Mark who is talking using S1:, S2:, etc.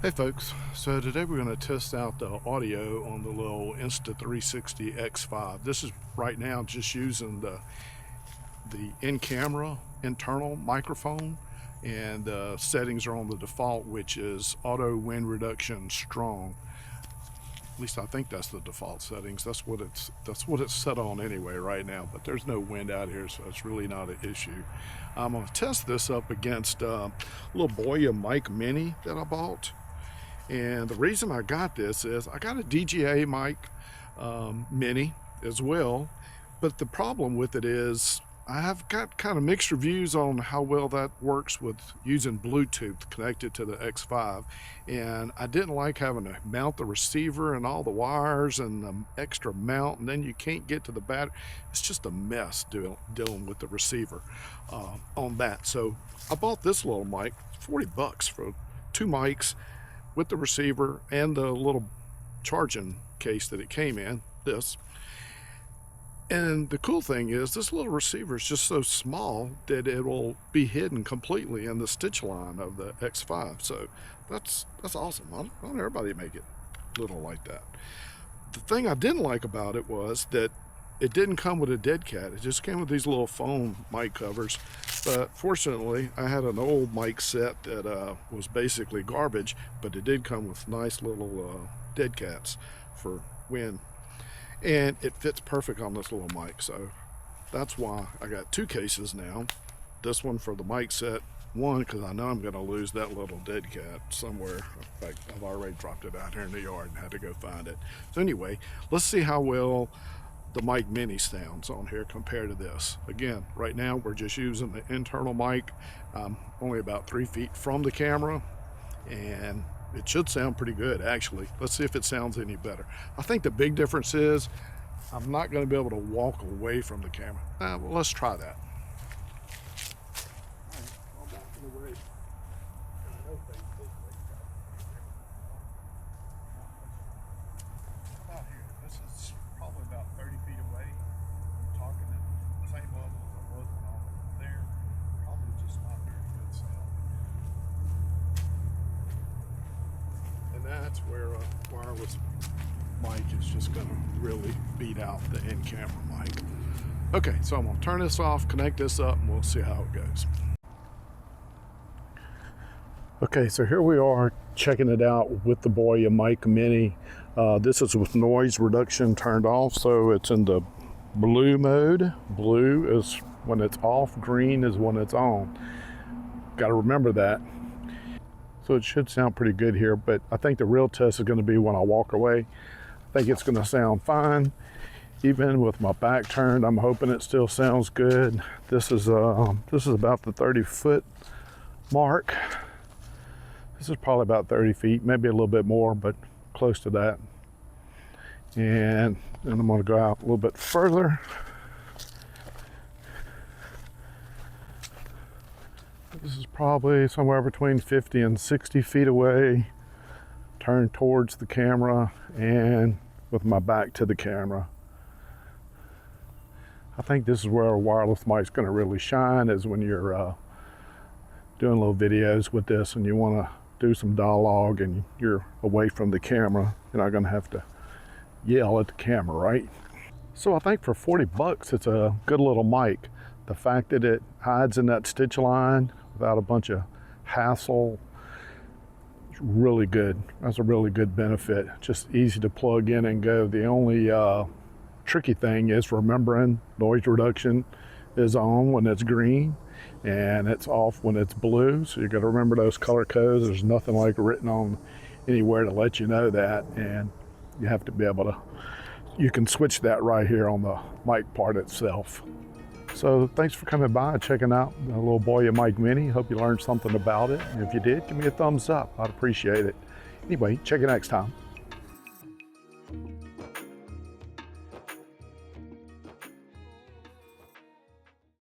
S1: Hey folks, so today we're going to test out the audio on the little Insta360 X5. This is right now just using the in-camera internal microphone, and the settings are on the default, which is auto wind reduction strong. At least I think that's the default settings. That's what it's set on anyway right now, but there's no wind out here, so it's really not an issue. I'm going to test this up against a little Boya Mini that I bought. And the reason I got this is I got a DJI mic mini as well, but the problem with it is I have got kind of mixed reviews on how well that works with using Bluetooth connected to the X5, and I didn't like having to mount the receiver and all the wires and the extra mount, and then you can't get to the battery. It's just a mess dealing with the receiver on that. So I bought this little mic, 40 bucks for two mics with the receiver and the little charging case that it came in, this. And the cool thing is this little receiver is just so small that it will be hidden completely in the stitch line of the X5. So that's awesome. I don't want everybody make it little like that. The thing I didn't like about it was that it didn't come with a dead cat. It just came with these little foam mic covers. But fortunately, I had an old mic set that was basically garbage, but it did come with nice little dead cats for wind. And it fits perfect on this little mic. So that's why I got two cases now. This one for the mic set, one because I know I'm going to lose that little dead cat somewhere. In fact, I've already dropped it out here in the yard and had to go find it. So anyway, let's see how well the mic mini sounds on here compared to this. Again, right now we're just using the internal mic. Only about 3 feet from the camera, and it should sound pretty good actually. Let's see if it sounds any better. I think the big difference is I'm not going to be able to walk away from the camera. Well, let's try that. Probably about 30 feet away. I'm talking at the same level as I was when I was there. Probably just not very good sound. And that's where a wireless mic is just going to really beat out the in-camera mic. Okay, so I'm going to turn this off, connect this up, and we'll see how it goes. Okay, so here we are checking it out with the Boya Mic Mini. This is with noise reduction turned off, so it's in the blue mode. Blue is when it's off, green is when it's on. Got to remember that. So it should sound pretty good here, but I think the real test is going to be when I walk away. I think it's going to sound fine. Even with my back turned, I'm hoping it still sounds good. This is about the 30-foot mark. This is probably about 30 feet, maybe a little bit more, but close to that. And then I'm going to go out a little bit further. This is probably somewhere between 50 and 60 feet away. Turn towards the camera and with my back to the camera. I think this is where a wireless mic is going to really shine, is when you're doing little videos with this and you want to do some dialogue and you're away from the camera. You're not going to have to yell at the camera, right? So I think for 40 bucks, it's a good little mic. The fact that it hides in that stitch line without a bunch of hassle, it's really good. That's a really good benefit. Just easy to plug in and go. The only tricky thing is remembering noise reduction is on when it's green and it's off when it's blue. So you got to remember those color codes. There's nothing like written on anywhere to let you know that, and you have to be able to, you can switch that right here on the mic part itself. So thanks for coming by and checking out the little Boya Mic Mini. Hope you learned something about it. And if you did, give me a thumbs up. I'd appreciate it. Anyway, check you next time.